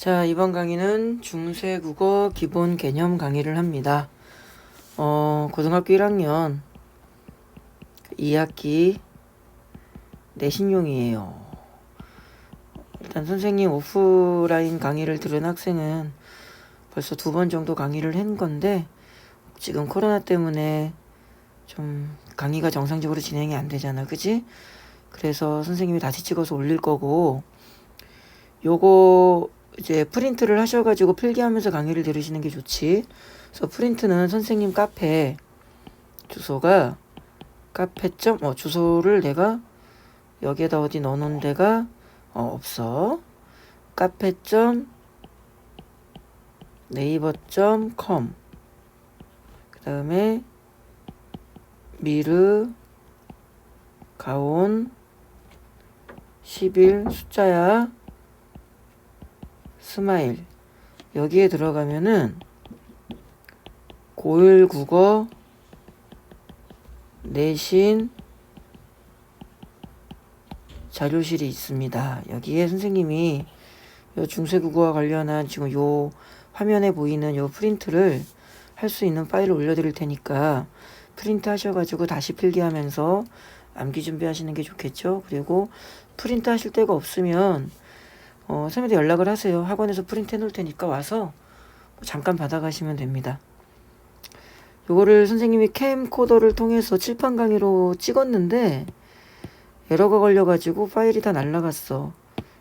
자, 이번 강의는 중세 국어 기본 개념 강의를 합니다. 고등학교 1학년 2학기 내신용이에요. 일단 선생님 오프라인 강의를 들은 학생은 벌써 2번 정도 강의를 한 건데, 지금 코로나 때문에 좀 강의가 정상적으로 진행이 안 되잖아, 그지? 그래서 선생님이 다시 찍어서 올릴 거고, 요거 이제 프린트를 하셔가지고 필기하면서 강의를 들으시는 게 좋지. 그래서 프린트는 선생님 카페 주소가 주소를 내가 여기에다 어디 넣어놓은 데가 없어. 카페.네이버.com 그 다음에 미르 가온 10일 숫자야 스마일, 여기에 들어가면은 고1 국어 내신 자료실이 있습니다. 여기에 선생님이 요 중세 국어와 관련한 지금 요 화면에 보이는 요 프린트를 할 수 있는 파일을 올려드릴 테니까 프린트 하셔가지고 다시 필기하면서 암기 준비하시는 게 좋겠죠. 그리고 프린트 하실 데가 없으면 선생님한테 연락을 하세요. 학원에서 프린트 해놓을 테니까 와서 잠깐 받아가시면 됩니다. 요거를 선생님이 캠코더를 통해서 칠판 강의로 찍었는데 에러가 걸려가지고 파일이 다 날라갔어.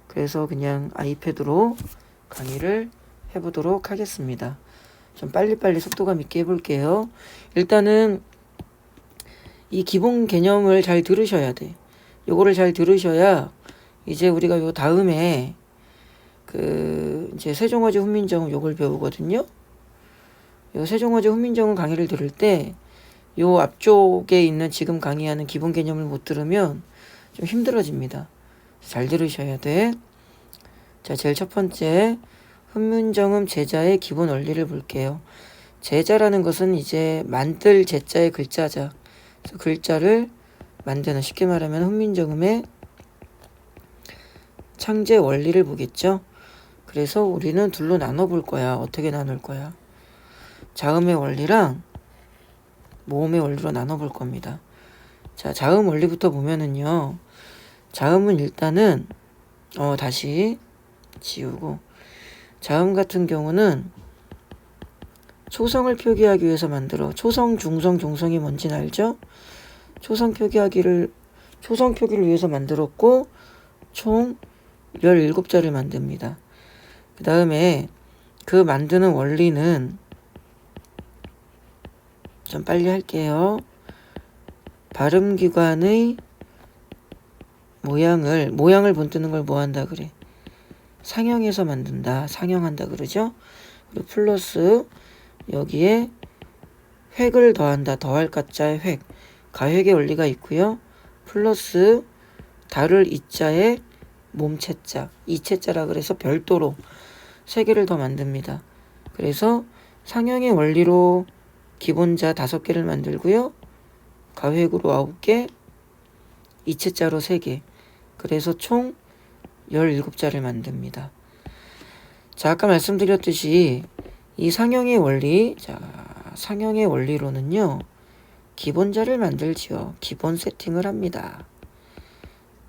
그래서 그냥 아이패드로 강의를 해보도록 하겠습니다. 좀 빨리빨리 속도감 있게 해볼게요. 일단은 이 기본 개념을 잘 들으셔야 돼. 요거를 잘 들으셔야 이제 우리가 요 다음에 이제 세종어제 훈민정음 요걸 배우거든요. 요 세종어제 훈민정음 강의를 들을 때 요 앞쪽에 있는 지금 강의하는 기본 개념을 못 들으면 좀 힘들어집니다. 잘 들으셔야 돼. 자, 제일 첫 번째 훈민정음 제자의 기본 원리를 볼게요. 제자라는 것은 이제 만들 제자의 글자자. 그래서 글자를 만드는, 쉽게 말하면 훈민정음의 창제 원리를 보겠죠. 그래서 우리는 둘로 나눠 볼 거야. 어떻게 나눌 거야? 자음의 원리랑 모음의 원리로 나눠 볼 겁니다. 자, 자음 원리부터 보면은요. 자음은 일단은 다시 지우고, 자음 같은 경우는 초성을 표기하기 위해서 만들어. 초성, 중성, 종성이 뭔지는 알죠? 초성 표기를 위해서 만들었고 총 17자를 만듭니다. 그 다음에 그 만드는 원리는 좀 빨리 할게요. 발음기관의 모양을 본뜨는 걸 뭐 한다 그래? 상형해서 만든다. 상형한다 그러죠? 그리고 플러스 여기에 획을 더한다. 더할 가짜의 획. 가획의 원리가 있고요. 플러스 다를 이자에 몸체자, 이체자라 그래서 별도로 3개를 더 만듭니다. 그래서 상형의 원리로 기본자 5개를 만들고요. 가획으로 9개, 이체자로 3개. 그래서 총 17자를 만듭니다. 자, 아까 말씀드렸듯이 이 상형의 원리, 상형의 원리로는요. 기본자를 만들지요. 기본 세팅을 합니다.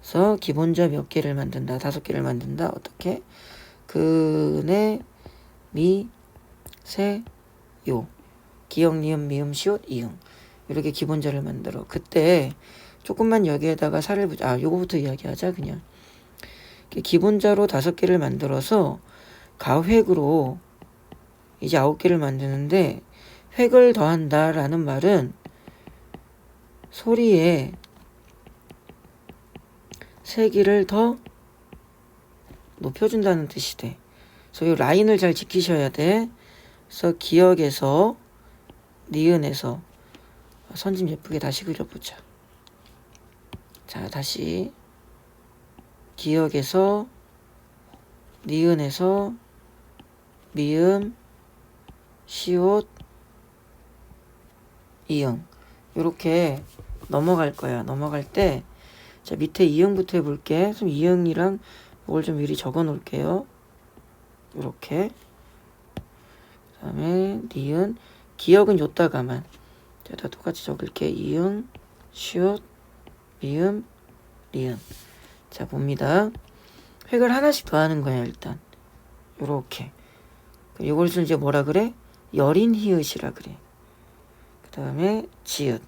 그래서 기본자 몇 개를 만든다. 5개를 만든다. 어떻게? 근에 미, 세, 요. 기역, 니은, 미음, 시옷, 이응. 이렇게 기본자를 만들어. 그때 조금만 여기에다가 살을 요거부터 이야기하자 그냥. 기본자로 5개를 만들어서 가획으로 이제 9개를 만드는데, 획을 더한다 라는 말은 소리에 세기를 더 높여준다는 뜻이 돼. 그래서 이 라인을 잘 지키셔야 돼. 그래서 기역에서, 니은에서, 선 좀 예쁘게 다시 그려보자. 자, 다시 기역에서, 니은에서, 미음, 시옷, 이응. 요렇게 넘어갈 거야. 넘어갈 때, 자, 밑에 이응부터 해볼게. 그럼 이응이랑 이걸 좀 미리 적어 놓을게요. 요렇게. 그 다음에 니은, 기역은 요따가만. 자, 다 똑같이 적을게. 이응, 시옷, 미음, 리은. 자, 봅니다. 획을 하나씩 더 하는 거야, 일단. 요렇게. 이것을 이제 뭐라 그래? 여린 히읗이라 그래. 그 다음에 지읒.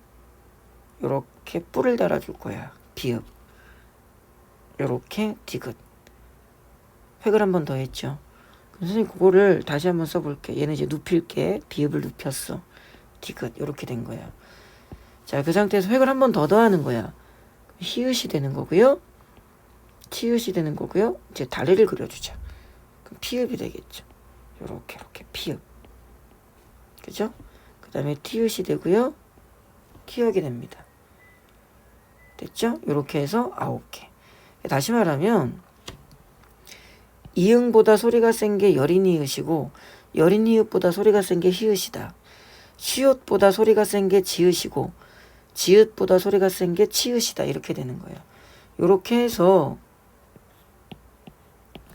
요렇게 뿔을 달아줄 거야. 비읍. 요렇게 디귿. 획을 한 번 더 했죠. 그럼 선생님 그거를 다시 한번 써볼게. 얘는 이제 눕힐게. 비읍을 눕혔어. 디귿. 요렇게 된 거야. 자, 그 상태에서 획을 한 번 더 더하는 거야. 히읗이 되는 거고요. 치읓이 되는 거고요. 이제 다리를 그려주자. 그럼 피읍이 되겠죠. 요렇게 이렇게 피읍. 그죠? 그 다음에 티읕이 되고요. 기역이 됩니다. 됐죠? 요렇게 해서 9개. 다시 말하면 이응보다 소리가 센 게 여린 이읒이고 여린 이읒보다 소리가 센 게 히읗이다. 시옷보다 소리가 센 게 지읒이고 지읒보다 소리가 센 게 치읓이다. 이렇게 되는 거예요. 요렇게 해서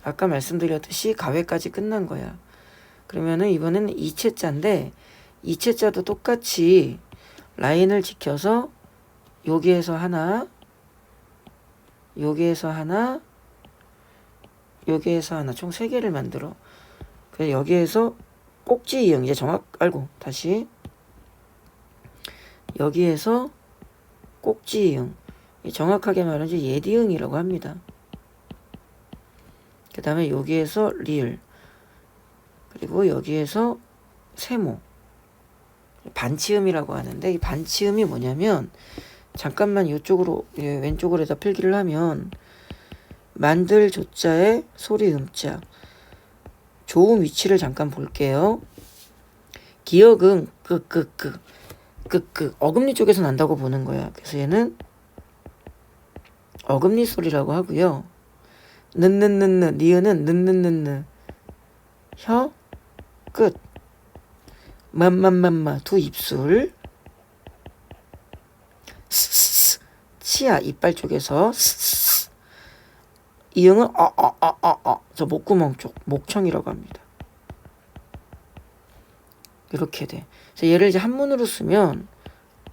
아까 말씀드렸듯이 가회까지 끝난 거야. 그러면은 이번에는 2채자인데 2채자도 똑같이 라인을 지켜서 여기에서 하나, 여기에서 하나, 여기에서 하나 총 3개를 만들어. 그래서 여기에서 꼭지 이응 이제 정확 알고 다시 여기에서 꼭지 이응 정확하게 말하면 이제 예디응이라고 합니다. 그 다음에 여기에서 리을 그리고 여기에서 세모 반치음이라고 하는데 이 반치음이 뭐냐면 잠깐만 이쪽으로 왼쪽으로 해서 필기를 하면 만들 조자에 소리 음자 조음 위치를 잠깐 볼게요. 기역은 어금니 쪽에서 난다고 보는 거야. 그래서 얘는 어금니 소리라고 하고요. 느느느느 니은은 느느느느 혀 끝 맘맘맘마 두 입술 스스 치아 이빨 쪽에서 스스 이응은 저 목구멍 쪽 목청이라고 합니다. 이렇게 돼. 그래서 얘를 이제 한문으로 쓰면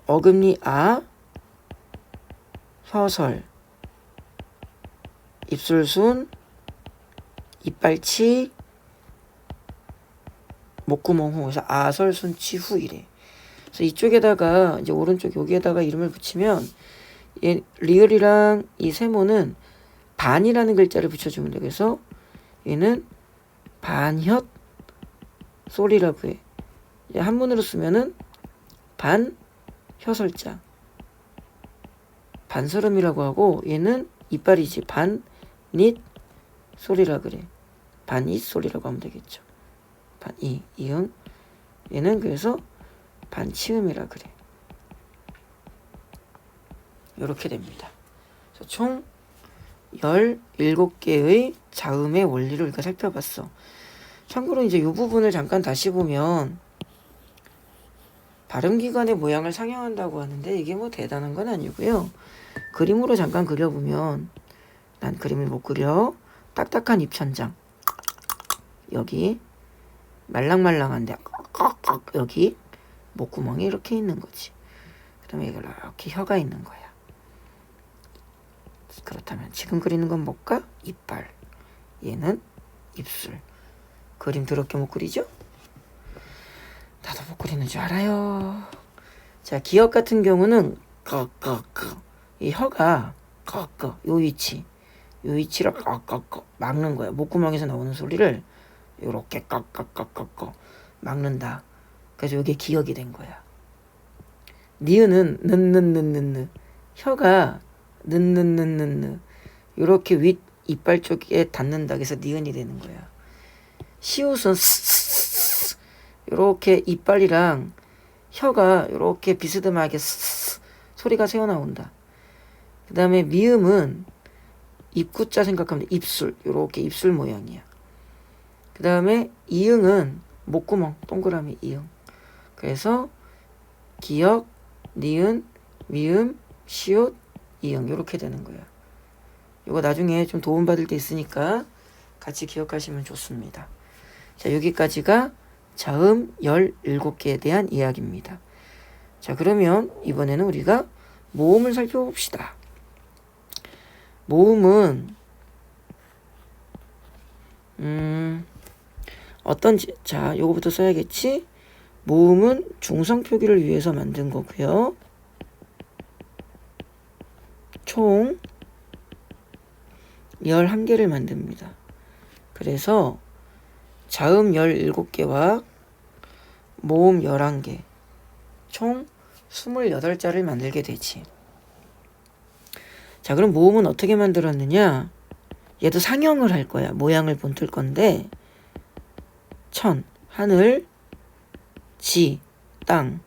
어금니 아 혀설 입술순 이빨치 목구멍 후. 그래서 아설순치 후 이래. 그래서 이쪽에다가 이제 오른쪽 여기에다가 이름을 붙이면 얘 리을이랑 이 세모는 반이라는 글자를 붙여주면 돼. 그래서 얘는 반혓 소리라고 해. 이제 한문으로 쓰면은 반혀설자 반설음이라고 하고 얘는 이빨이지 반닛 소리라 그래. 반잇 소리라고 하면 되겠죠. 반이 이응 얘는 그래서 반치음이라 그래. 이렇게 됩니다. 그래서 총 17개의 자음의 원리를 우리가 살펴봤어. 참고로 이제 이 부분을 잠깐 다시 보면 발음기관의 모양을 상영한다고 하는데 이게 뭐 대단한 건 아니고요. 그림으로 잠깐 그려보면 난 그림을 못 그려. 딱딱한 입천장 여기 말랑말랑한데 여기 목구멍이 이렇게 있는 거지. 그 다음에 이렇게 혀가 있는 거야. 그렇다면 지금 그리는 건 뭘까? 이빨. 얘는 입술. 그림 더럽게 못 그리죠? 나도 못 그리는 줄 알아요. 자, 기역 같은 경우는 이 혀가 요 위치 요 위치를 막는 거야. 목구멍에서 나오는 소리를 요렇게 막는다. 그래서 이게 기역이 된 거야. 니은은 느느느느느 혀가 느느느느느 요렇게 윗 이빨 쪽에 닿는다. 그래서 니은이 되는 거야. 시옷은 스스스 요렇게 이빨이랑 혀가 요렇게 비스듬하게 스스스 소리가 새어나온다. 그 다음에 미음은 입구자 생각하면 입술 요렇게 입술 모양이야. 그 다음에 이응은 목구멍 동그라미 이응. 그래서 기역, 니은, 미음, 시옷, 이응 요렇게 되는 거야. 이거 나중에 좀 도움받을 때 있으니까 같이 기억하시면 좋습니다. 자, 여기까지가 자음 17개에 대한 이야기입니다. 자, 그러면 이번에는 우리가 모음을 살펴봅시다. 모음은 자, 요거부터 써야겠지? 모음은 중성 표기를 위해서 만든 거고요. 총 11개를 만듭니다. 그래서 자음 17개와 모음 11개, 총 28자를 만들게 되지. 자, 그럼 모음은 어떻게 만들었느냐? 얘도 상형을 할 거야. 모양을 본뜰 건데 천, 하늘, 지, 땅,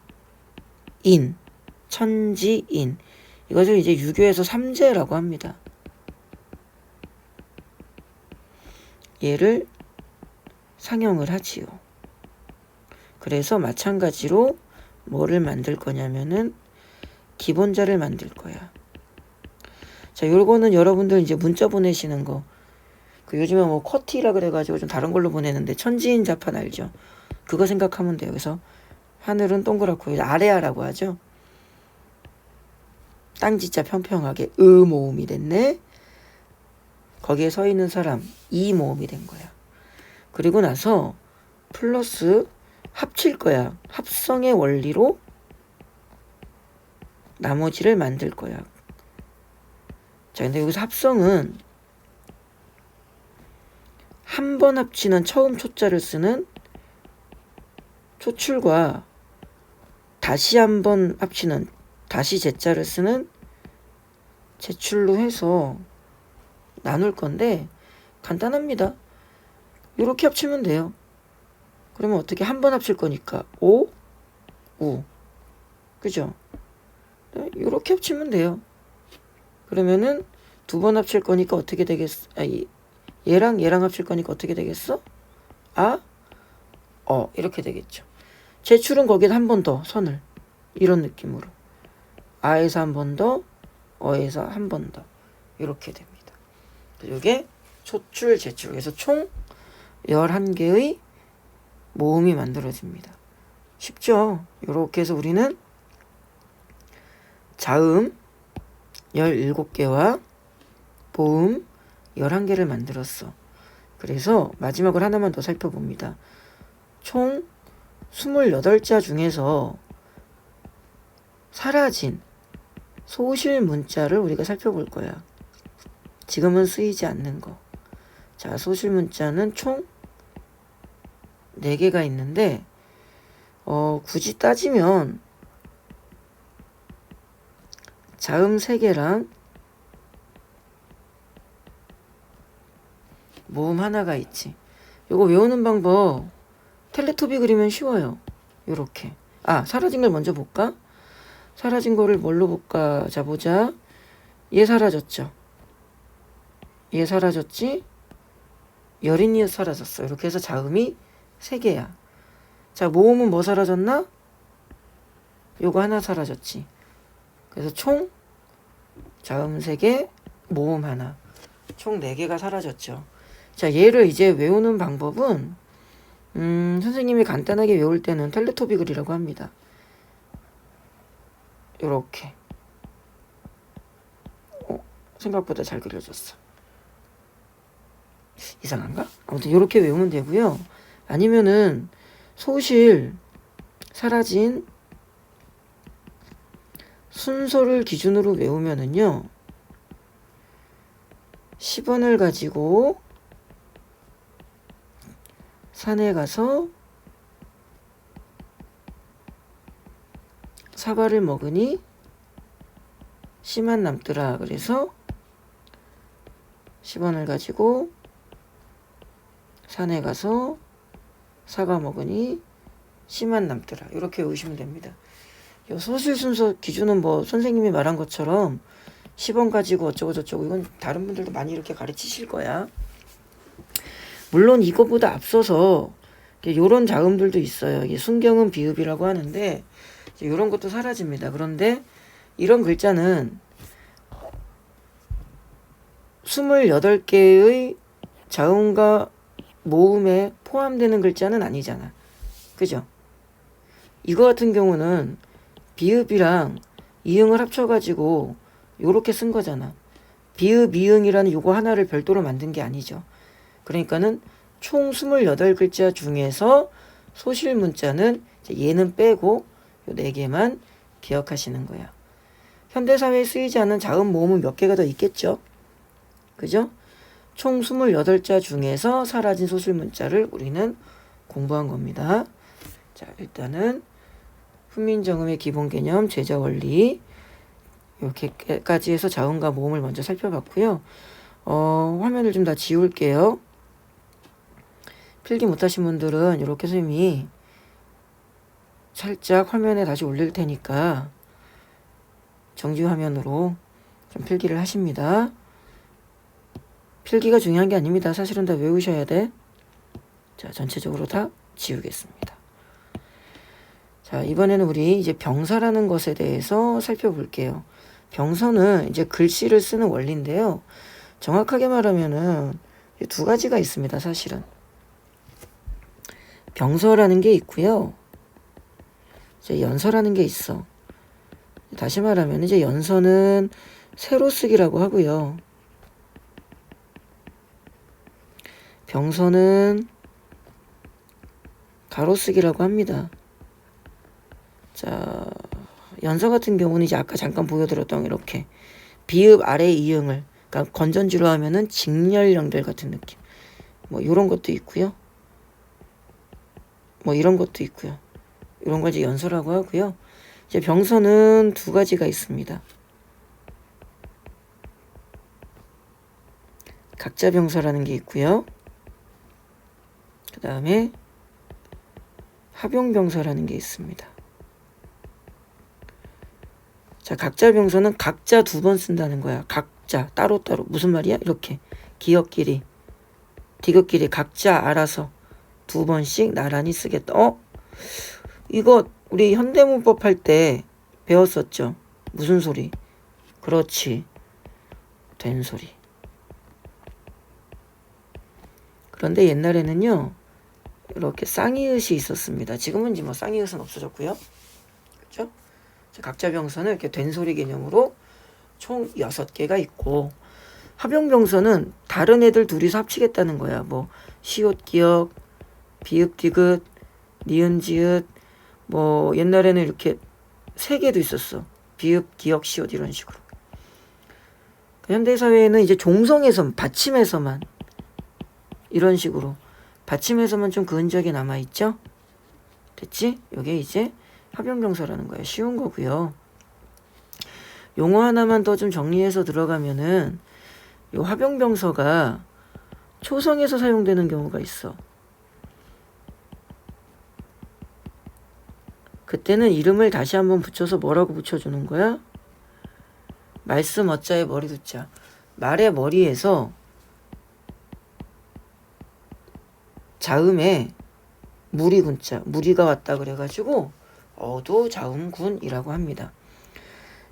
인, 천지인. 이것을 이제 유교에서 삼재라고 합니다. 얘를 상형을 하지요. 그래서 마찬가지로 뭐를 만들 거냐면은 기본자를 만들 거야. 자, 요거는 여러분들 이제 문자 보내시는 거. 그 요즘에 뭐 쿼티라 그래가지고 좀 다른 걸로 보내는데 천지인 자판 알죠? 그거 생각하면 돼요. 그래서 하늘은 동그랗고 아래아라고 하죠. 땅지자 평평하게 모음이 됐네. 거기에 서 있는 사람 이 모음이 된 거야. 그리고 나서 플러스 합칠 거야. 합성의 원리로 나머지를 만들 거야. 자, 근데 여기서 합성은 한 번 합치는 처음 초자를 쓰는 초출과 다시 한 번 합치는 다시 제자를 쓰는 제출로 해서 나눌 건데 간단합니다. 이렇게 합치면 돼요. 그러면 어떻게 한 번 합칠 거니까 오, 우. 그죠? 이렇게 합치면 돼요. 그러면은 두 번 합칠 거니까 어떻게 되겠어? 얘랑 합칠 거니까 어떻게 되겠어? 이렇게 되겠죠. 제출은 거기에 한 번 더 선을 이런 느낌으로 아에서 한 번 더, 어에서 한 번 더 이렇게 됩니다. 이게 초출, 제출. 그래서 총 11개의 모음이 만들어집니다. 쉽죠? 이렇게 해서 우리는 자음 17개와 모음 11개를 만들었어. 그래서 마지막으로 하나만 더 살펴봅니다. 총 28자 중에서 사라진 소실 문자를 우리가 살펴볼 거야. 지금은 쓰이지 않는 거. 자, 소실 문자는 총 4개가 있는데 굳이 따지면 자음 3개랑 모음 하나가 있지. 요거 외우는 방법 텔레토비 그리면 쉬워요. 요렇게. 사라진 걸 먼저 볼까? 사라진 거를 뭘로 볼까? 자, 보자. 얘 사라졌죠. 얘 사라졌지? 여린이 사라졌어. 이렇게 해서 자음이 3개야. 자, 모음은 뭐 사라졌나? 요거 하나 사라졌지. 그래서 총 자음 3개, 모음 하나. 총 4개가 사라졌죠. 자, 얘를 이제 외우는 방법은 선생님이 간단하게 외울 때는 텔레토비 그리라고 합니다. 요렇게. 생각보다 잘 그려졌어. 이상한가? 아무튼 요렇게 외우면 되고요. 아니면은 소실 사라진 순서를 기준으로 외우면은요. 10원을 가지고 산에 가서 사과를 먹으니 씨만 남더라. 그래서 10원을 가지고 산에 가서 사과 먹으니 씨만 남더라. 이렇게 외우시면 됩니다. 요 소실 순서 기준은 뭐 선생님이 말한 것처럼 10원 가지고 어쩌고 저쩌고 이건 다른 분들도 많이 이렇게 가르치실 거야. 물론 이거보다 앞서서 요런 자음들도 있어요. 이게 순경음 비읍이라고 하는데 이런 것도 사라집니다. 그런데 이런 글자는 28개의 자음과 모음에 포함되는 글자는 아니잖아. 그죠? 이거 같은 경우는 비읍이랑 이응을 합쳐가지고 요렇게 쓴 거잖아. 비읍, 이응이라는 요거 하나를 별도로 만든 게 아니죠. 그러니까는 총 28글자 중에서 소실 문자는 얘는 빼고 요 4개만 기억하시는 거야. 현대사회에 쓰이지 않는 자음 모음은 몇 개가 더 있겠죠? 그죠? 총 28자 중에서 사라진 소실 문자를 우리는 공부한 겁니다. 자, 일단은 훈민정음의 기본 개념, 제자 원리 이렇게까지 해서 자음과 모음을 먼저 살펴봤고요. 화면을 좀 다 지울게요. 필기 못하신 분들은 이렇게 선생님이 살짝 화면에 다시 올릴 테니까 정지 화면으로 좀 필기를 하십니다. 필기가 중요한 게 아닙니다. 사실은 다 외우셔야 돼. 자, 전체적으로 다 지우겠습니다. 자, 이번에는 우리 이제 병사라는 것에 대해서 살펴볼게요. 병서는 이제 글씨를 쓰는 원리인데요. 정확하게 말하면은 2가지가 있습니다. 사실은. 병서라는 게 있고요. 이제 연서라는 게 있어. 다시 말하면 이제 연서는 세로 쓰기라고 하고요. 병서는 가로 쓰기라고 합니다. 자, 연서 같은 경우는 이제 아까 잠깐 보여드렸던 이렇게 비읍 아래 이응을, 그러니까 건전지로 하면은 직렬 연결 같은 느낌. 뭐 이런 것도 있고요. 뭐 이런 것도 있고요. 이런 걸 이제 연서라고 하고요. 이제 병서는 2가지가 있습니다. 각자 병서라는 게 있고요. 그 다음에 합용 병서라는 게 있습니다. 자, 각자 병서는 각자 2번 쓴다는 거야. 각자 따로따로. 무슨 말이야? 이렇게 기억끼리 디귿끼리 각자 알아서 2번씩 나란히 쓰겠다. 이거 우리 현대문법 할 때 배웠었죠. 무슨 소리? 그렇지. 된 소리. 그런데 옛날에는요, 이렇게 쌍이읒이 있었습니다. 지금은 이제 뭐 쌍이읒은 없어졌고요. 그렇죠? 각자 병서는 이렇게 된 소리 개념으로 총 6개가 있고, 합용 병서는 다른 애들 둘이서 합치겠다는 거야. 뭐 시옷 기역, 비읍 디귿, 니은 지읒, 뭐 옛날에는 이렇게 3개도 있었어. 비읍 기역 시옷 이런 식으로. 현대사회에는 이제 종성에서 받침에서만 이런 식으로 받침에서만 좀 그 흔적이 남아있죠. 됐지? 이게 이제 합용병서라는 거예요. 쉬운 거고요. 용어 하나만 더 좀 정리해서 들어가면은 이 합용병서가 초성에서 사용되는 경우가 있어. 그때는 이름을 다시 한번 붙여서 뭐라고 붙여주는 거야? 말씀 어자에 머리 두자. 말의 머리에서 자음에 무리군자, 무리가 왔다 그래가지고 어도 자음군이라고 합니다.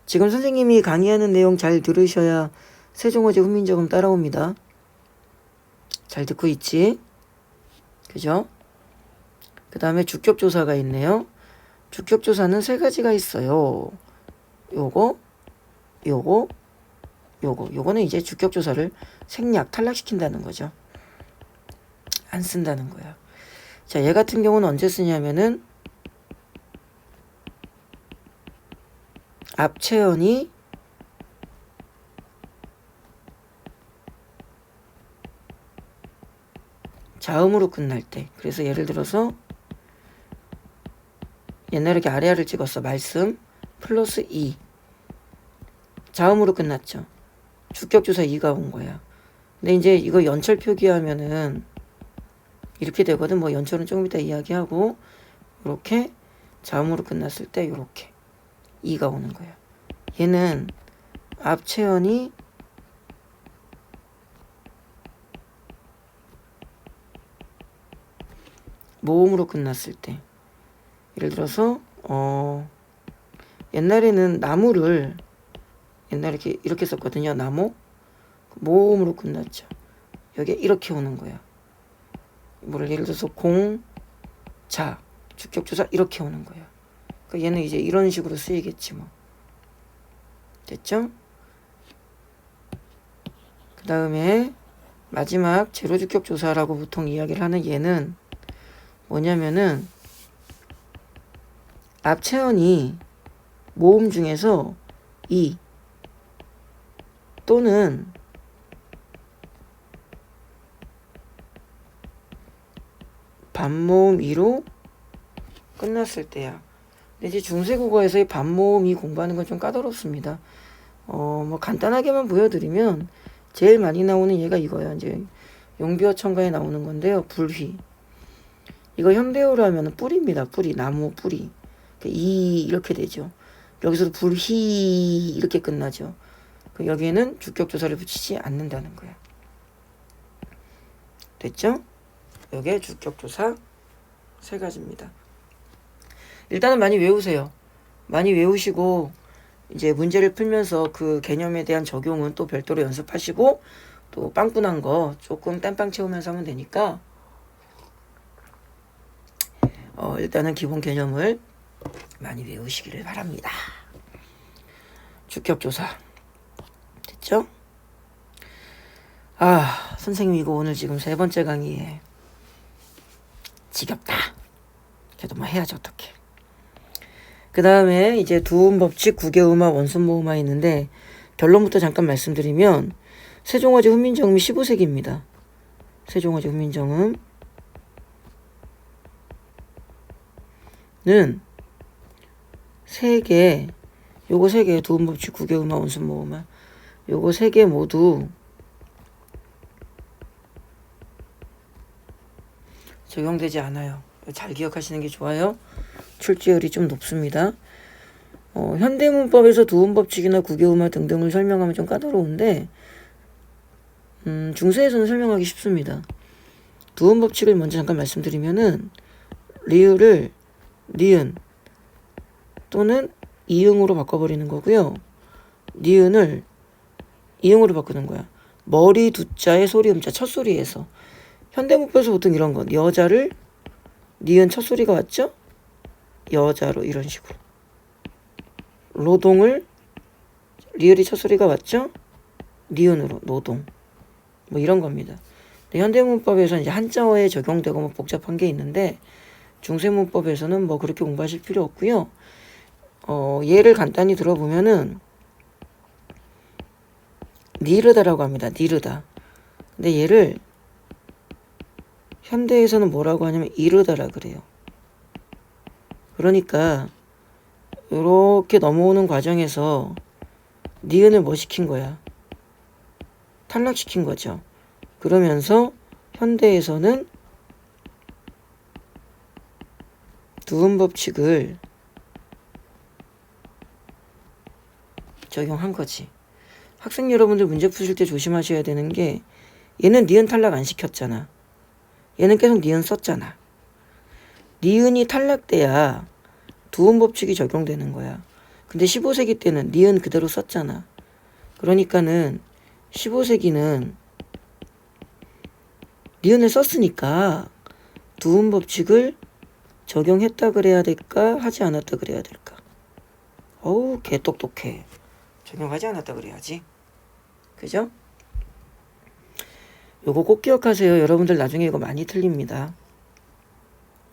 지금 선생님이 강의하는 내용 잘 들으셔야 세종어제 훈민정음 따라옵니다. 잘 듣고 있지? 그죠? 그 다음에 주격조사가 있네요. 주격조사는 3가지가 있어요. 요거는 이제 주격조사를 생략, 탈락시킨다는 거죠. 안 쓴다는 거야. 자, 얘 같은 경우는 언제 쓰냐면은 앞체언이 자음으로 끝날 때. 그래서 예를 들어서 옛날에 이렇게 아래아를 찍었어. 말씀 플러스 2. 자음으로 끝났죠. 주격조사 2가 온 거야. 근데 이제 이거 연철 표기하면은 이렇게 되거든. 뭐 연철은 조금 이따 이야기하고, 이렇게 자음으로 끝났을 때 이렇게 2가 오는 거야. 얘는 앞체언이 모음으로 끝났을 때, 예를 들어서 옛날에는 나무를 옛날에 이렇게 썼거든요. 나무 모음으로 끝났죠. 여기 이렇게 오는 거야. 예를 들어서 공, 자, 주격조사 이렇게 오는 거예요. 그러니까 얘는 이제 이런 식으로 쓰이겠지 뭐. 됐죠? 그 다음에 마지막 제로주격조사라고 보통 이야기를 하는 얘는 뭐냐면은 앞체언이 모음 중에서 이 또는 반모음 2로 끝났을 때야. 근데 이제 중세국어에서의 반모음 2 공부하는 건 좀 까다롭습니다. 뭐 간단하게만 보여드리면 제일 많이 나오는 얘가 이거야. 이제 용비어 첨가에 나오는 건데요. 불휘. 이거 현대어로 하면 뿌리입니다. 뿌리. 나무 뿌리. 이 이렇게 되죠. 여기서도 불휘 이렇게 끝나죠. 여기에는 주격조사를 붙이지 않는다는 거야. 됐죠? 여기에 주격조사 세 가지입니다. 일단은 많이 외우세요. 많이 외우시고 이제 문제를 풀면서 그 개념에 대한 적용은 또 별도로 연습하시고 또 빵꾸난 거 조금 땀빵 채우면서 하면 되니까 일단은 기본 개념을 많이 외우시기를 바랍니다. 주격조사 됐죠? 선생님 이거 오늘 지금 3번째 강의에 지겹다. 그래도 뭐 해야지 어떡해. 그 다음에 이제 두음법칙, 구개음화, 원순모음화 있는데 결론부터 잠깐 말씀드리면 세종화재 훈민정음이 15세기입니다. 세종화재 훈민정음은 요거 세 개, 두음법칙, 구개음화, 원순모음화 요거 세 개 모두 적용되지 않아요. 잘 기억하시는 게 좋아요. 출제율이 좀 높습니다. 현대문법에서 두음법칙이나 구개음화 등등을 설명하면 좀 까다로운데 중세에서는 설명하기 쉽습니다. 두음법칙을 먼저 잠깐 말씀드리면은 리을을 니은 또는 이응으로 바꿔버리는 거고요. 니은을 이응으로 바꾸는 거야. 머리 두자의 소리 음자 첫 소리에서 현대문법에서 보통 이런 거 여자를 니은 첫 소리가 왔죠? 여자로 이런 식으로 노동을 리을이 첫 소리가 왔죠? 니은으로 노동 뭐 이런 겁니다. 현대문법에서는 이제 한자어에 적용되고 뭐 복잡한 게 있는데 중세문법에서는 뭐 그렇게 공부하실 필요 없고요. 예를 간단히 들어보면은 니르다라고 합니다. 니르다. 근데 얘를 현대에서는 뭐라고 하냐면 이르다라 그래요. 그러니까 이렇게 넘어오는 과정에서 니은을 뭐 시킨 거야? 탈락시킨 거죠. 그러면서 현대에서는 두음법칙을 적용한 거지. 학생 여러분들 문제 푸실 때 조심하셔야 되는 게 얘는 니은 탈락 안 시켰잖아. 얘는 계속 니은 썼잖아. 니은이 탈락돼야 두음법칙이 적용되는 거야. 근데 15세기 때는 니은 그대로 썼잖아. 그러니까는 15세기는 니은을 썼으니까 두음법칙을 적용했다 그래야 될까? 하지 않았다 그래야 될까? 어우 개 똑똑해. 적용하지 않았다 그래야지. 그죠? 요거 꼭 기억하세요. 여러분들 나중에 이거 많이 틀립니다.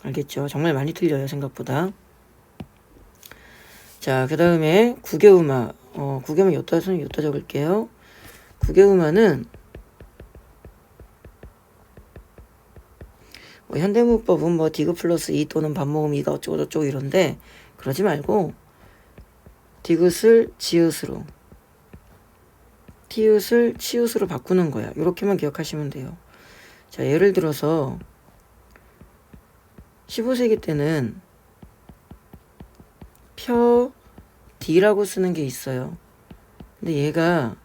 알겠죠? 정말 많이 틀려요. 생각보다. 자, 그 다음에 구개음화. 구개음화 요따 적을게요. 구개음화는 현대문법은 뭐 디귿 플러스 2 또는 반모음 2가 어쩌고 저쩌고 이런데 그러지 말고 디귿을 지읒으로 티읕을 치읒으로 바꾸는 거야. 이렇게만 기억하시면 돼요. 자, 예를 들어서 15세기 때는 D라고 쓰는 게 있어요. 근데 얘가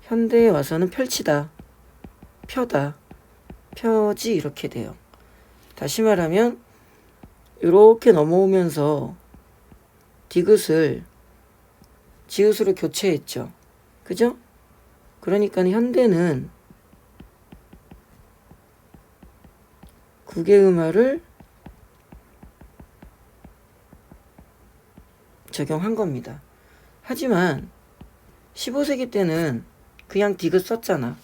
현대에 와서는 펼치다, 펴다, 펴지 이렇게 돼요. 다시 말하면 이렇게 넘어오면서 디귿을 지읒으로 교체했죠. 그죠? 그러니까 현대는 국외음화를 적용한 겁니다. 하지만 15세기 때는 그냥 디귿 썼잖아.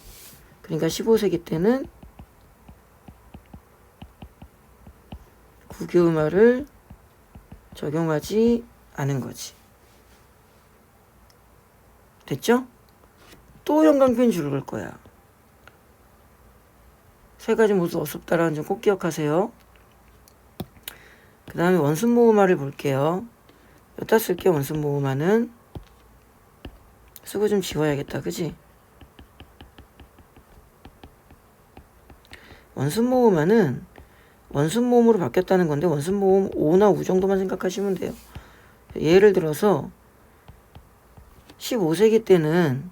그러니까 15세기 때는 국외음화를 적용하지 않은 거지. 됐죠? 또 형광펜 줄을 거야. 세 가지 모두 어둡다라는 점 꼭 기억하세요. 그 다음에 원순모음화를 볼게요. 여기다 쓸게. 원순모음화는 쓰고 좀 지워야겠다. 그지? 원순모음화는 원순모음으로 바뀌었다는 건데 원순모음 O나 U 정도만 생각하시면 돼요. 예를 들어서 15세기 때는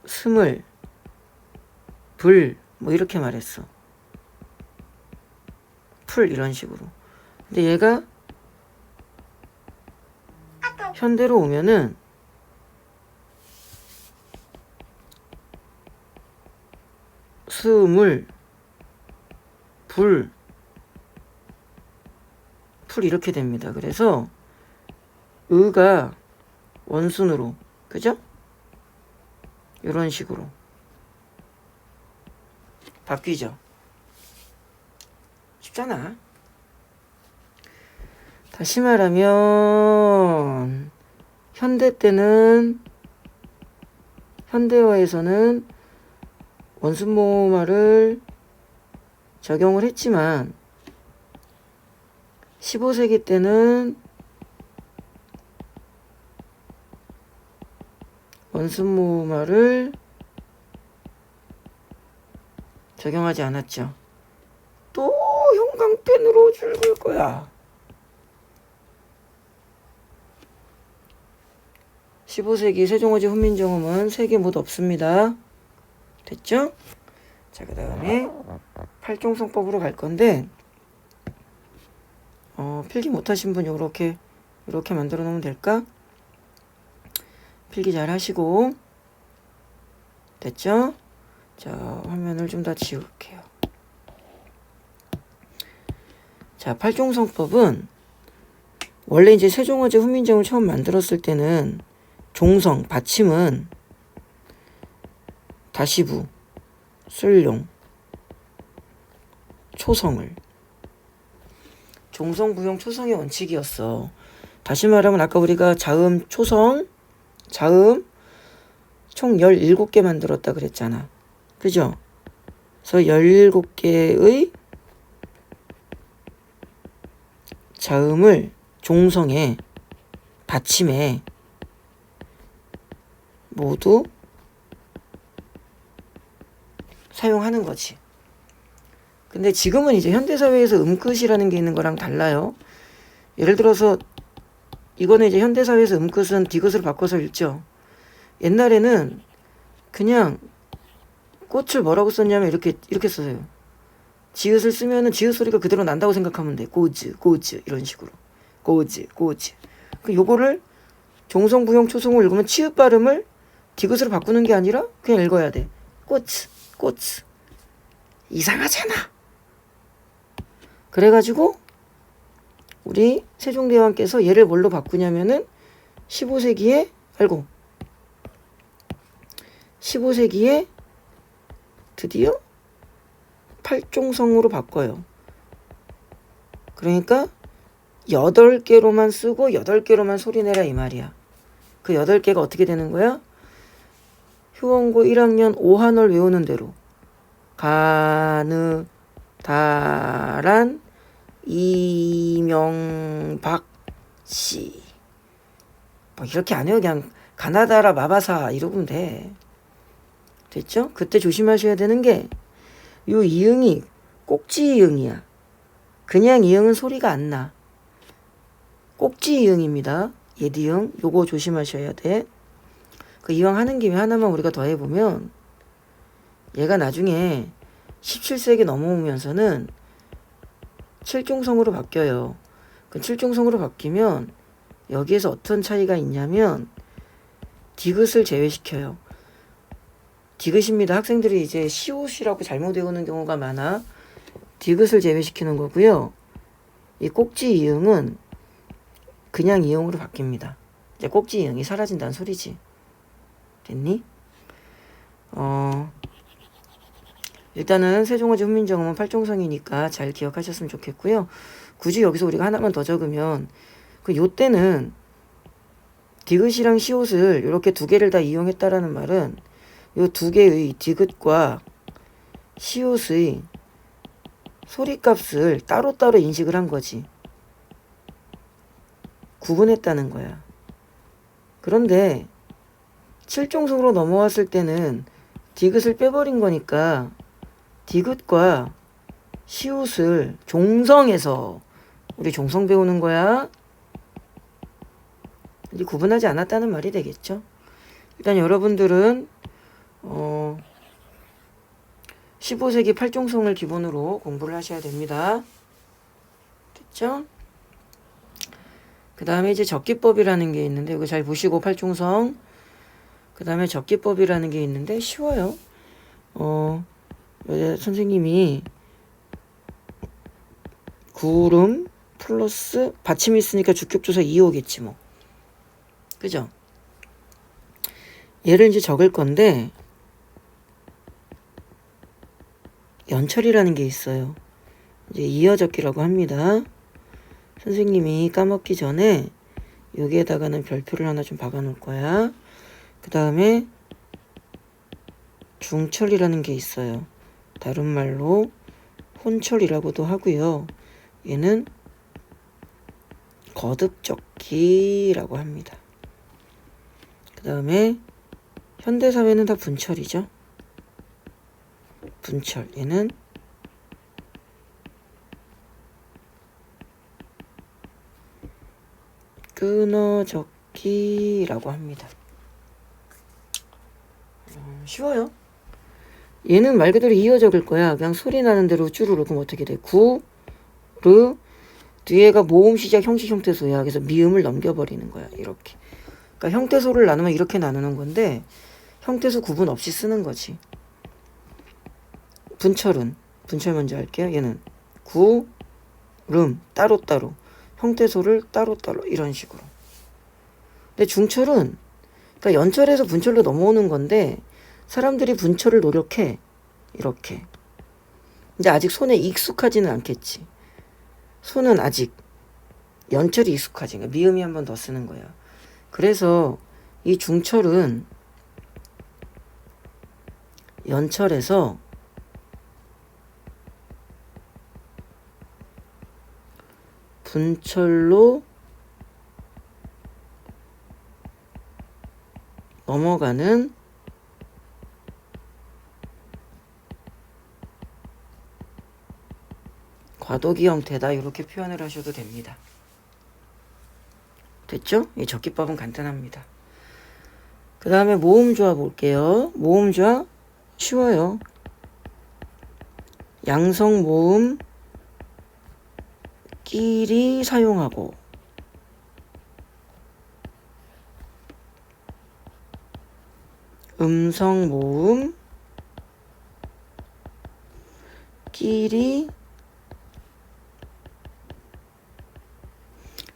스물, 불, 뭐 이렇게 말했어. 풀 이런 식으로. 근데 얘가 현대로 오면은 스물, 불, 풀 이렇게 됩니다. 그래서 의가 원순으로, 그죠? 이런 식으로 바뀌죠. 쉽잖아. 다시 말하면 현대 때는 현대어에서는 원순모음화를 적용을 했지만 15세기 때는 원순모음화를 적용하지 않았죠. 또 형광펜으로 줄 걸 거야. 15세기 세종어제 훈민정음은 3개 모두 없습니다. 됐죠? 자, 그 다음에 팔종성법으로 갈 건데 필기 못하신 분 요렇게 만들어 놓으면 될까? 필기 잘 하시고. 됐죠? 자, 화면을 좀 더 지울게요. 자, 팔종성법은 원래 이제 세종어제 훈민정음을 처음 만들었을 때는 종성, 받침은 다시부, 쓸용, 초성을 종성, 부용, 초성의 원칙이었어. 다시 말하면 아까 우리가 자음, 초성, 자음 총 17개 만들었다 그랬잖아. 그죠? 그래서 17개의 자음을 종성에, 받침에 모두 사용하는 거지. 근데 지금은 이제 현대사회에서 음끝이라는 게 있는 거랑 달라요. 예를 들어서 이거는 이제 현대사회에서 음끝은 디귿으로 바꿔서 읽죠. 옛날에는 그냥 꽃을 뭐라고 썼냐면 이렇게 써요. 지읒을 쓰면은 지읒 소리가 그대로 난다고 생각하면 돼. 고즈, 고즈 이런 식으로. 고즈, 고즈. 그 요거를 종성, 부용, 초성을 읽으면 치읓 발음을 디귿으로 바꾸는 게 아니라 그냥 읽어야 돼. 꽃, 꽃. 이상하잖아. 그래가지고 우리 세종대왕께서 얘를 뭘로 바꾸냐면은 15세기에 드디어 팔종성으로 바꿔요. 그러니까 8개로만 쓰고 8개로만 소리내라 이 말이야. 그 8개가 어떻게 되는 거야? 휴원고 1학년 5한월 외우는 대로 가느 다란 이명박 씨 뭐 이렇게 안 해요. 그냥 가나다라 마바사 이러면 돼. 됐죠? 그때 조심하셔야 되는 게 요 이응이 꼭지 이응이야. 그냥 이응은 소리가 안 나. 꼭지 이응입니다. 예디응 요거 조심하셔야 돼. 그 이왕 하는 김에 하나만 우리가 더 해보면 얘가 나중에 17세기 넘어오면서는 칠종성으로 바뀌어요. 그 칠종성으로 바뀌면 여기에서 어떤 차이가 있냐면 디귿을 제외시켜요. 디귿입니다. 학생들이 이제 시옷이라고 잘못 외우는 경우가 많아. 디귿을 제외시키는 거고요. 이 꼭지 이응은 그냥 이응으로 바뀝니다. 이제 꼭지 이응이 사라진다는 소리지. 됐니? 일단은 세종어지 훈민정음은 팔종성이니까 잘 기억하셨으면 좋겠고요. 굳이 여기서 우리가 하나만 더 적으면 그 요때는 디귿이랑 시옷을 이렇게 두 개를 다 이용했다라는 말은 요 두 개의 디귿과 시옷의 소리값을 따로따로 인식을 한 거지. 구분했다는 거야. 그런데 칠종성으로 넘어왔을 때는 디귿을 빼버린 거니까 디귿과 시옷을 종성에서 우리 종성 배우는 거야. 이제 구분하지 않았다는 말이 되겠죠. 일단 여러분들은 15세기 팔종성을 기본으로 공부를 하셔야 됩니다. 됐죠? 그 다음에 이제 적기법이라는 게 있는데 이거 잘 보시고 팔종성. 그 다음에 적기법이라는 게 있는데 쉬워요. 선생님이 구름 플러스 받침이 있으니까 주격조사 2호겠지 뭐. 그죠? 얘를 이제 적을 건데 연철이라는 게 있어요. 이제 이어적기라고 합니다. 선생님이 까먹기 전에 여기에다가는 별표를 하나 좀 박아 놓을 거야. 그 다음에 중철이라는 게 있어요. 다른 말로 혼철이라고도 하고요. 얘는 거듭적기라고 합니다. 그 다음에 현대사회는 다 분철이죠. 분철. 얘는 끊어적기라고 합니다. 쉬워요. 얘는 말 그대로 이어 적을 거야. 그냥 소리 나는 대로 쭈루루. 그럼 어떻게 돼? 구, 르, 뒤에가 모음 시작 형식 형태소야. 그래서 미음을 넘겨버리는 거야. 이렇게. 그러니까 형태소를 나누면 이렇게 나누는 건데 형태소 구분 없이 쓰는 거지. 분철은 분철 먼저 할게요. 얘는 구, 름 따로따로 형태소를 따로따로 이런 식으로. 근데 중철은 그러니까 연철에서 분철로 넘어오는 건데 사람들이 분철을 노력해. 이렇게. 근데 아직 손에 익숙하지는 않겠지. 손은 아직 연철이 익숙하지. 그러니까 미음이 한 번 더 쓰는 거야. 그래서 이 중철은 연철에서 분철로 넘어가는 과도기 형태다. 이렇게 표현을 하셔도 됩니다. 됐죠? 이 적기법은 간단합니다. 그 다음에 모음조화 볼게요. 모음조화 쉬워요. 양성 모음 끼리 사용하고 음성 모음 끼리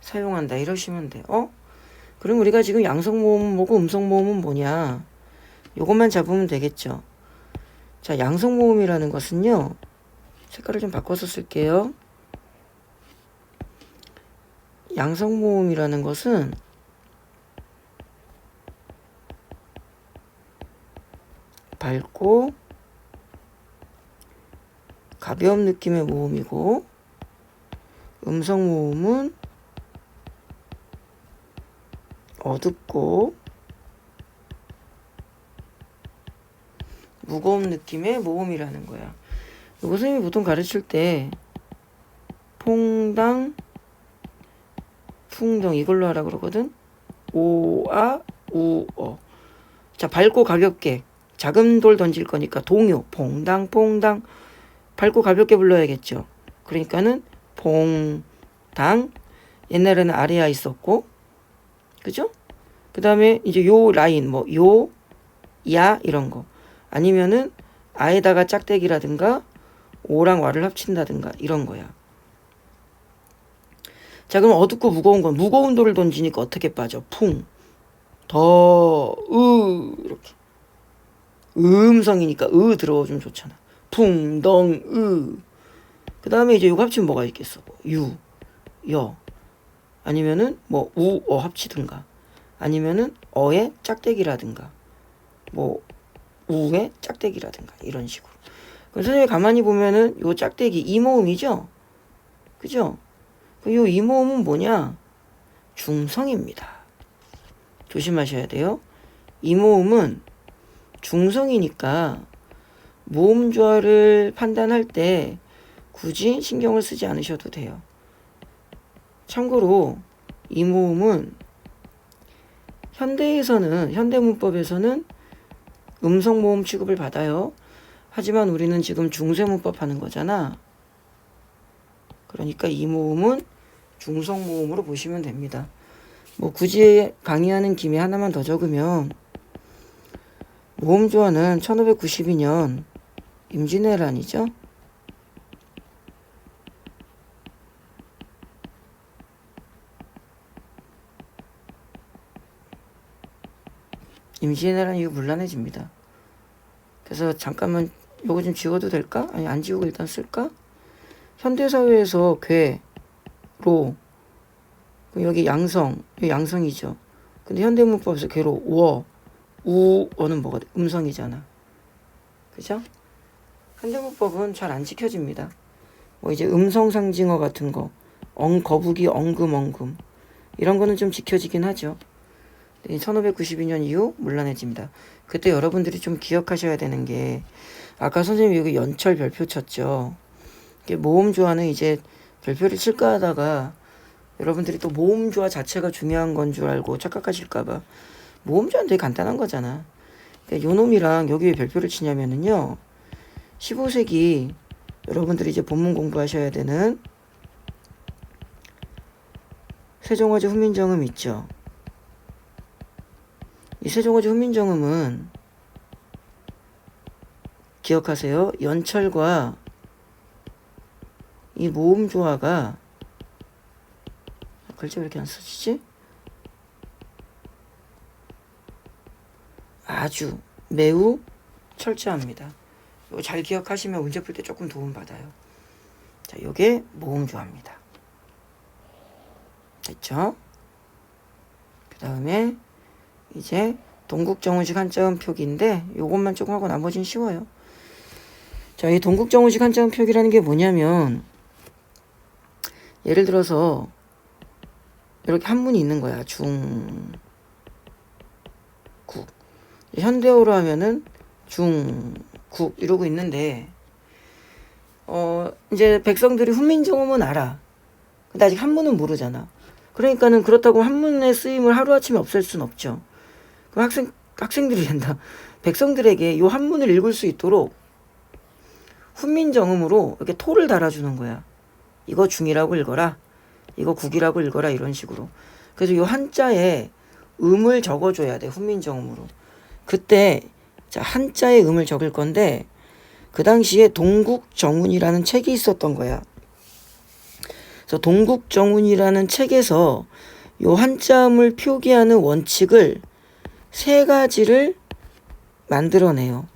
사용한다. 이러시면 돼. 그럼 우리가 지금 양성 모음은 뭐고 음성 모음은 뭐냐? 요것만 잡으면 되겠죠. 자, 양성 모음이라는 것은요. 색깔을 좀 바꿔서 쓸게요. 양성 모음이라는 것은 밝고 가벼운 느낌의 모음이고 음성 모음은 어둡고 무거운 느낌의 모음이라는 거야. 이거 선생님이 보통 가르칠 때 퐁당 풍덩 이걸로 하라 그러거든. 오아 우어. 자, 밝고 가볍게 작은 돌 던질 거니까 동요 퐁당 퐁당 밝고 가볍게 불러야겠죠. 그러니까는 퐁당 옛날에는 아래야 있었고 그죠? 그 다음에 이제 요 라인 뭐 요 야 이런 거 아니면은 아에다가 짝대기라든가 오랑 와를 합친다든가 이런 거야. 자, 그럼 어둡고 무거운 건 무거운 돌을 던지니까 어떻게 빠져? 풍, 더, 이렇게. 음성이니까 들어오면 좋잖아. 풍, 덩, 그 다음에 이제 이거 합치면 뭐가 있겠어? 유, 여. 아니면은 뭐 우, 어 합치든가. 아니면은 어의 짝대기라든가. 뭐 우의 짝대기라든가. 이런 식으로. 그럼 선생님이 가만히 보면은 요 짝대기 이모음이죠? 그죠? 요 이모음은 뭐냐? 중성입니다. 조심하셔야 돼요. 이모음은 중성이니까 모음조화를 판단할 때 굳이 신경을 쓰지 않으셔도 돼요. 참고로 이 모음은 현대문법에서는 음성모음 취급을 받아요. 하지만 우리는 지금 중세문법 하는 거잖아. 그러니까 이 모음은 중성모음으로 보시면 됩니다. 뭐 굳이 강의하는 김에 하나만 더 적으면 모음조화는 1592년 임진왜란이죠. 임진왜란 이후 문란해집니다. 그래서 잠깐만 요거 좀 지워도 될까? 아니 안 지우고 일단 쓸까? 현대사회에서 괴로 여기 양성, 여기 양성이죠. 근데 현대문법에서 괴로 우어는 뭐가 돼? 음성이잖아. 그죠? 현대문법은 잘 안 지켜집니다. 뭐 이제 음성 상징어 같은 거, 거북이, 엉금 이런 거는 좀 지켜지긴 하죠. 1592년 이후 문란해집니다. 그때 여러분들이 좀 기억하셔야 되는 게 아까 선생님이 여기 연철 별표 쳤죠. 모음조화는 이제 별표를 칠까 하다가 여러분들이 또 모음조화 자체가 중요한 건 줄 알고 착각하실까봐 모음조화는 되게 간단한 거잖아. 요 놈이랑 여기 왜 별표를 치냐면은요. 15세기 여러분들이 이제 본문 공부하셔야 되는 세종어제 훈민정음 있죠. 이 세종어제 훈민정음은 기억하세요. 연철과 이 모음조화가 글자 왜 이렇게 안 써지지? 아주 매우 철저합니다. 이거 잘 기억하시면 문제 풀 때 조금 도움 받아요. 자, 요게 모음조화입니다. 됐죠? 그 다음에 이제 동국정운식 한자음 표기인데 요것만 조금 하고 나머지는 쉬워요. 자, 이 동국정운식 한자음 표기라는 게 뭐냐면 예를 들어서 이렇게 한문이 있는 거야. 중국. 현대어로 하면은 중국 이러고 있는데 이제 백성들이 훈민정음은 알아. 근데 아직 한문은 모르잖아. 그러니까는 그렇다고 한문의 쓰임을 하루아침에 없앨 순 없죠. 그럼 학생들이 된다. 백성들에게 요 한문을 읽을 수 있도록 훈민정음으로 이렇게 토를 달아주는 거야. 이거 중이라고 읽어라. 이거 국이라고 읽어라. 이런 식으로. 그래서 요 한자에 음을 적어줘야 돼. 훈민정음으로. 그때 자 한자에 음을 적을 건데 그 당시에 동국정운이라는 책이 있었던 거야. 그래서 동국정운이라는 책에서 요 한자음을 표기하는 원칙을 3가지를 만들어내요.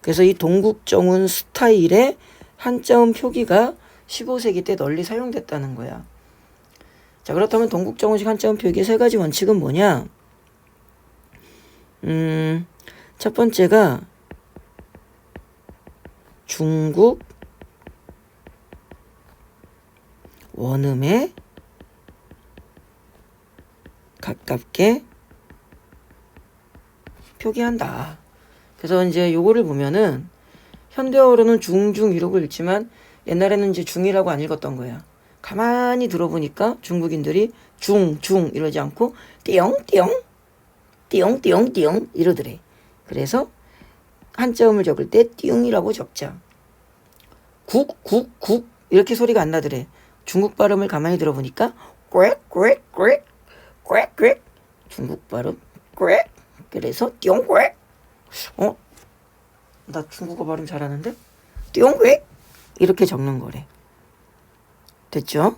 그래서 이 동국정운 스타일의 한자음 표기가 15세기 때 널리 사용됐다는 거야. 자, 그렇다면 동국정운식 한자음 표기의 3가지 원칙은 뭐냐? 첫 번째가 중국 원음에 가깝게 표기한다. 그래서 이제 요거를 보면은 현대어로는 중중 이러고 읽지만 옛날에는 이제 중이라고 안 읽었던 거야. 가만히 들어보니까 중국인들이 중 이러지 않고 띠용띠용 띠용띠용띠용 이러더래. 그래서 한자음을 적을 때 띠용이라고 적자. 국 이렇게 소리가 안 나더래. 중국 발음을 가만히 들어보니까 꽥 중국 발음 꽥 그래서 띠용꽥 나 중국어 발음 잘하는데? 띠용 왜? 이렇게 적는 거래. 됐죠?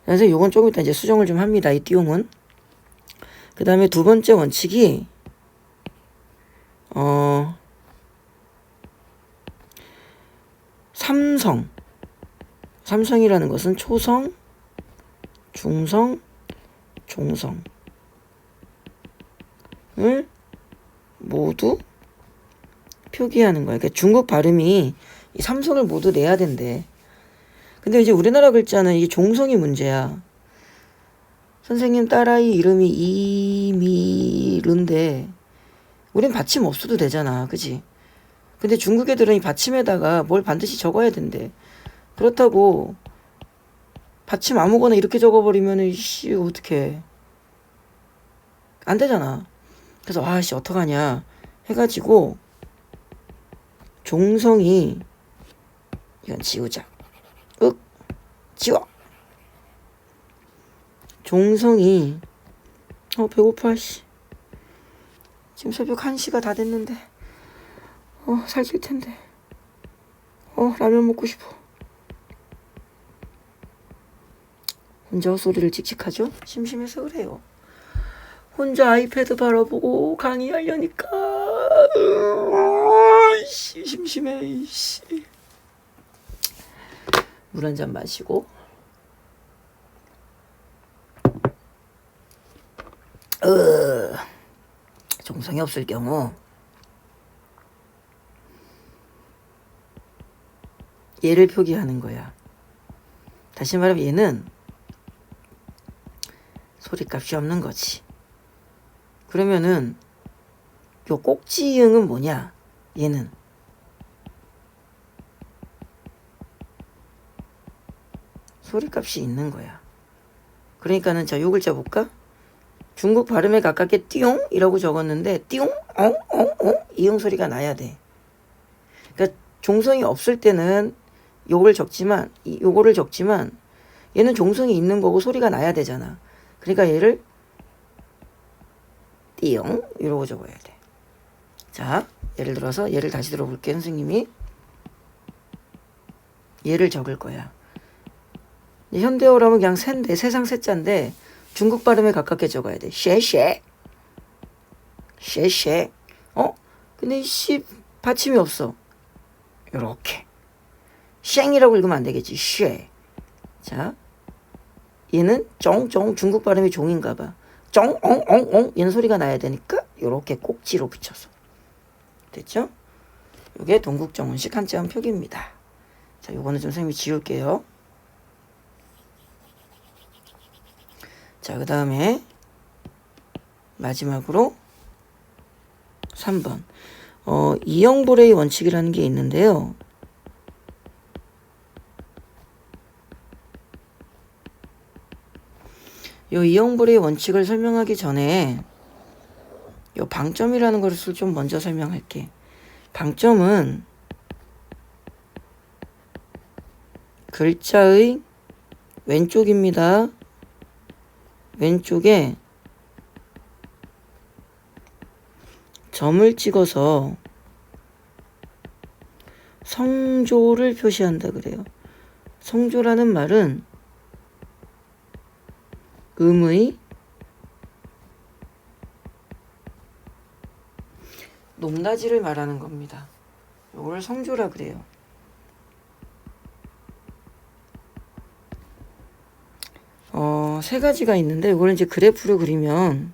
그래서 요건 조금 이따 이제 수정을 좀 합니다. 이 띠용은. 그 다음에 두 번째 원칙이 삼성이라는 것은 초성, 중성, 종성을 모두 표기하는 거야. 그러니까 중국 발음이 이 삼성을 모두 내야 된대. 근데 이제 우리나라 글자는 이게 종성이 문제야. 선생님 딸아이 이름이 이미르인데 우린 받침 없어도 되잖아. 그지? 근데 중국 애들은 이 받침에다가 뭘 반드시 적어야 된대. 그렇다고 받침 아무거나 이렇게 적어버리면은 씨 어떡해. 안 되잖아. 그래서 아씨 어떡하냐 해가지고 종성이 이건 지우자. 지워. 종성이 배고파 씨. 지금 새벽 1시가 다 됐는데 살찔 텐데 라면 먹고 싶어. 혼자 헛소리를 찍찍하죠? 심심해서 그래요. 혼자 아이패드 바라보고 강의하려니까 심심해. 물 한 잔 마시고 종성이 없을 경우 얘를 표기하는 거야. 다시 말하면 얘는 소리값이 없는 거지. 그러면은 요 꼭지응은 뭐냐? 얘는 소리값이 있는 거야. 그러니까는 자, 요 글자 볼까? 중국 발음에 가깝게 띠용이라고 적었는데 띠용, 이응 소리가 나야 돼. 그러니까 종성이 없을 때는 요거를 적지만 얘는 종성이 있는 거고 소리가 나야 되잖아. 그러니까 얘를 띠용 이러고 적어야 돼. 자, 예를 들어서 얘를 다시 들어볼게요. 선생님이 얘를 적을 거야. 현대어라면 그냥 새인데 세상 새자인데 중국 발음에 가깝게 적어야 돼. 쉐쉐. 근데 씨 받침이 없어. 요렇게. 쉥이라고 읽으면 안 되겠지. 쉐. 자, 얘는 쫑쫑 중국 발음이 종인가 봐. 쫑 얘는 소리가 나야 되니까 요렇게 꼭지로 붙여서. 됐죠? 요게 동국정원식 한자음 표기입니다. 자, 요거는 좀 선생님이 지울게요. 자, 그 다음에 마지막으로 3번 이영보레의 원칙이라는 게 있는데요. 요 이영보레의 원칙을 설명하기 전에 요 방점이라는 것을 좀 먼저 설명할게. 방점은 글자의 왼쪽입니다. 왼쪽에 점을 찍어서 성조를 표시한다 그래요. 성조라는 말은 음의 높낮이를 말하는 겁니다. 이걸 성조라 그래요. 세 가지가 있는데 이걸 이제 그래프로 그리면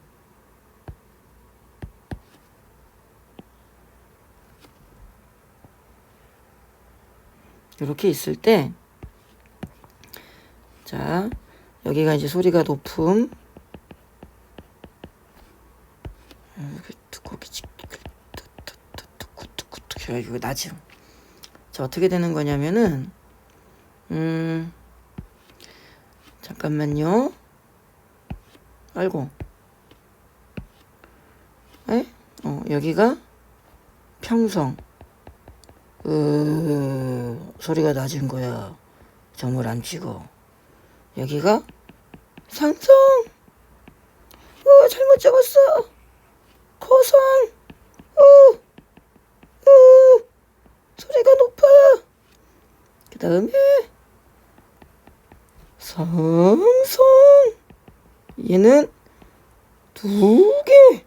이렇게 있을 때 자, 여기가 이제 소리가 높음 이거 낮음. 자, 어떻게 되는 거냐면은 잠깐만요. 아이고. 여기가 평성. 소리가 낮은 거야. 점을 안 찍어. 여기가 상성. 잘못 적었어. 고성. 다음에 성성. 얘는 2개.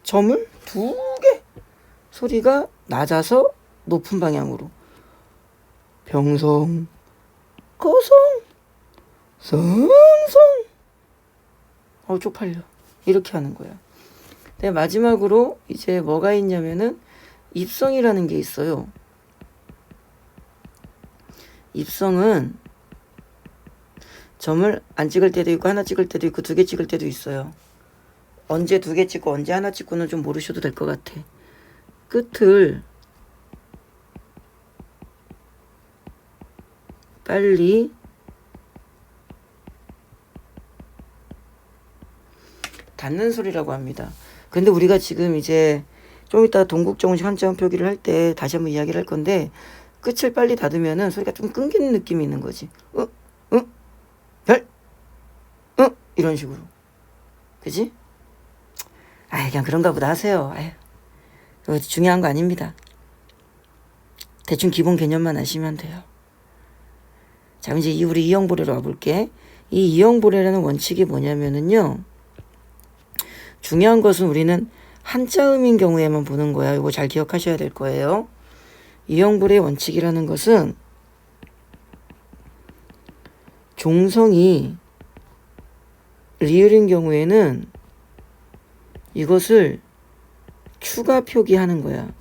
점을 2개. 소리가 낮아서 높은 방향으로. 병성, 거성, 성성. 쪽팔려. 이렇게 하는 거야. 근데 마지막으로 이제 뭐가 있냐면은 입성이라는 게 있어요. 입성은 점을 안 찍을 때도 있고 하나 찍을 때도 있고 2개 찍을 때도 있어요. 언제 2개 찍고 언제 하나 찍고는 좀 모르셔도 될 것 같아. 끝을 빨리 닫는 소리라고 합니다. 근데 우리가 지금 이제 좀 이따 동국정식 한자음 표기를 할 때 다시 한번 이야기를 할 건데 끝을 빨리 닫으면은 소리가 좀 끊기는 느낌이 있는 거지. 별, 이런 식으로. 그지? 그냥 그런가 보다 하세요. 그거 중요한 거 아닙니다. 대충 기본 개념만 아시면 돼요. 자, 이제 우리 이형보례로 와볼게. 이 이형보례라는 원칙이 뭐냐면은요. 중요한 것은 우리는 한자음인 경우에만 보는 거야. 이거 잘 기억하셔야 될 거예요. 이형보례 원칙이라는 것은 종성이 리을인 경우에는 이것을 추가 표기하는 거야.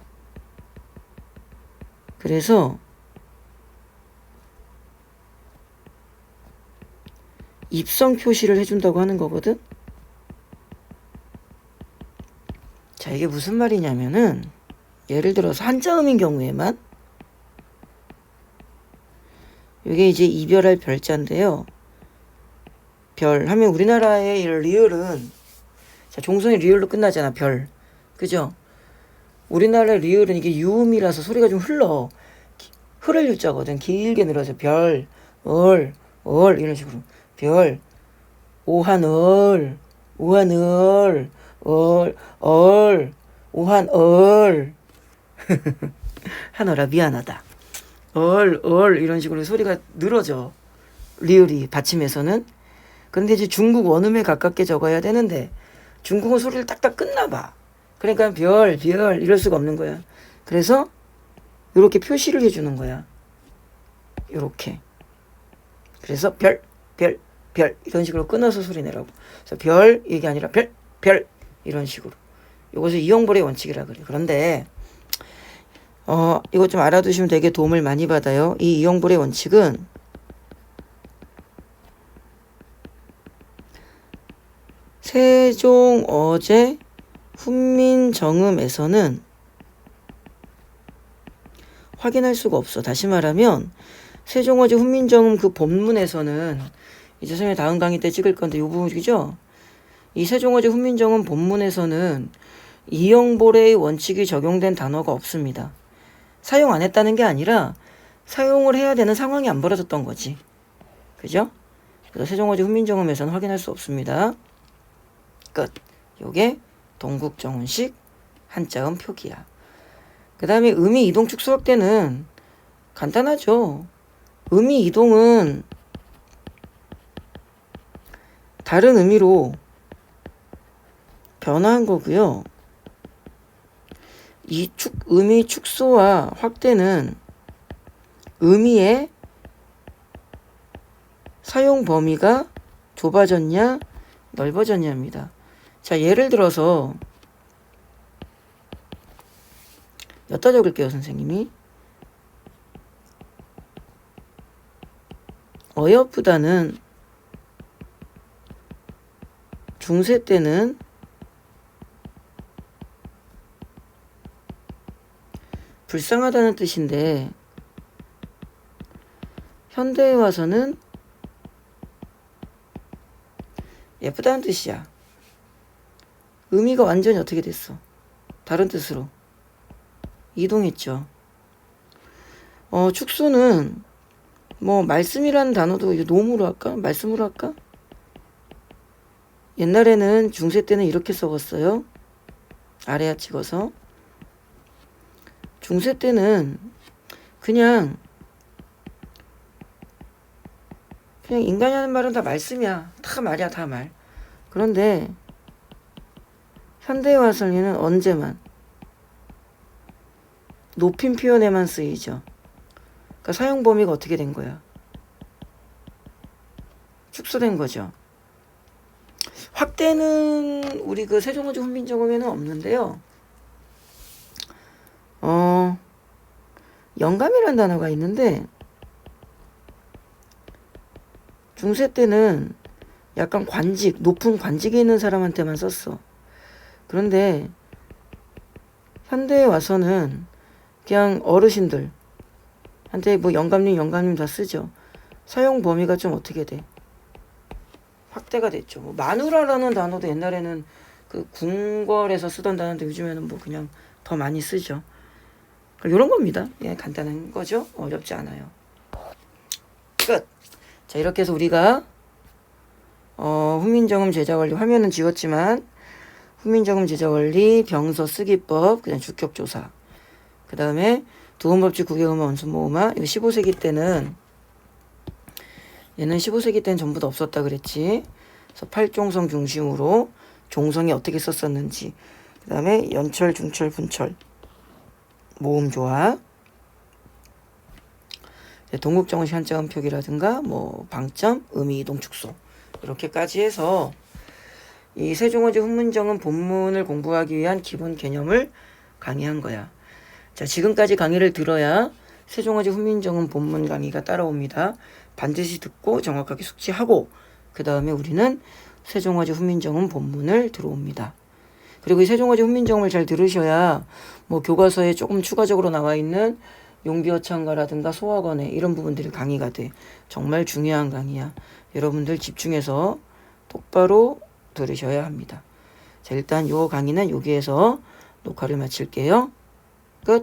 그래서 입성 표시를 해준다고 하는 거거든. 자, 이게 무슨 말이냐면은 예를 들어서 한자음인 경우에만 이게 이제 이별할 별자인데요. 별 하면 우리나라의 리을은 자, 종성이 리을로 끝나잖아. 별. 그죠? 우리나라의 리을은 이게 유음이라서 소리가 좀 흘러. 흐를 유자거든. 길게 늘어서 별, 얼 이런 식으로. 별, 오한얼, 오한얼, 오한얼. 한어라 미안하다. 이런 식으로 소리가 늘어져. 리을이 받침에서는. 근데 이제 중국 원음에 가깝게 적어야 되는데 중국은 소리를 딱딱 끊나 봐. 그러니까 별 이럴 수가 없는 거야. 그래서 이렇게 표시를 해주는 거야. 이렇게. 그래서 별 이런 식으로 끊어서 소리 내라고. 그래서 별 이게 아니라 별 이런 식으로. 이것을 이형보례 원칙이라 그래. 그런데 이거 좀 알아두시면 되게 도움을 많이 받아요. 이 이형보례 원칙은 세종 어제 훈민정음에서는 확인할 수가 없어. 다시 말하면 세종 어제 훈민정음 그 본문에서는 이제 선생님 다음 강의 때 찍을 건데 이 부분이죠. 이 세종 어제 훈민정음 본문에서는 이형보례의 원칙이 적용된 단어가 없습니다. 사용 안 했다는 게 아니라 사용을 해야 되는 상황이 안 벌어졌던 거지. 그죠? 그래서 세종 어제 훈민정음에서는 확인할 수 없습니다. 끝. 요게 동국정운식 한자음 표기야. 그 다음에 음이 이동 축소 확대는 간단하죠. 음이 이동은 다른 의미로 변화한 거고요. 이 음의 축소와 확대는 의미의 사용 범위가 좁아졌냐 넓어졌냐입니다. 자, 예를 들어서 엿다 적을게요, 선생님이. 어여쁘다는 중세 때는 불쌍하다는 뜻인데 현대에 와서는 예쁘다는 뜻이야. 의미가 완전히 어떻게 됐어? 다른 뜻으로 이동했죠. 축소는 뭐 말씀이라는 단어도 이제 노무로 할까? 말씀으로 할까? 옛날에는 중세 때는 이렇게 써봤어요. 아래야 찍어서. 중세 때는 그냥 그냥 인간이 하는 말은 다 말씀이야. 다 말이야, 다 말. 그런데 현대에 와서는 얘는 언제만 높임 표현에만 쓰이죠. 그러니까 사용 범위가 어떻게 된 거야? 축소된 거죠. 확대는 우리 그 세종어조 훈민정음에는 없는데요. 영감이라는 단어가 있는데 중세 때는 약간 관직, 높은 관직에 있는 사람한테만 썼어. 그런데 현대에 와서는 그냥 어르신들한테 뭐 영감님 다 쓰죠. 사용 범위가 좀 어떻게 돼? 확대가 됐죠. 뭐 마누라라는 단어도 옛날에는 그 궁궐에서 쓰던 단어인데 요즘에는 뭐 그냥 더 많이 쓰죠. 이런 겁니다. 예, 간단한 거죠. 어렵지 않아요. 끝. 자, 이렇게 해서 우리가 훈민정음 제자원리 화면은 지웠지만 훈민정음 제자원리 병서 쓰기법 그냥 주격조사 그 다음에 도움법칙 구개음화 원순모음화 이거 15세기 때는 얘는 15세기 때는 전부 다 없었다 그랬지. 그래서 팔종성 중심으로 종성이 어떻게 썼었는지 그 다음에 연철 중철 분철 모음조합 동국정원 시한자음 표기라든가 뭐 방점 의미 이동 축소 이렇게까지 해서 이 세종어조 훈민정음 본문을 공부하기 위한 기본 개념을 강의한 거야. 자, 지금까지 강의를 들어야 세종어조 훈민정음 본문 강의가 따라옵니다. 반드시 듣고 정확하게 숙지하고 그 다음에 우리는 세종어조 훈민정음 본문을 들어옵니다. 그리고 이 세종어조 훈민정음을 잘 들으셔야 뭐 교과서에 조금 추가적으로 나와 있는 용비어창가라든가 소학원에 이런 부분들이 강의가 돼. 정말 중요한 강의야. 여러분들 집중해서 똑바로 들으셔야 합니다. 자, 일단 요 강의는 여기에서 녹화를 마칠게요.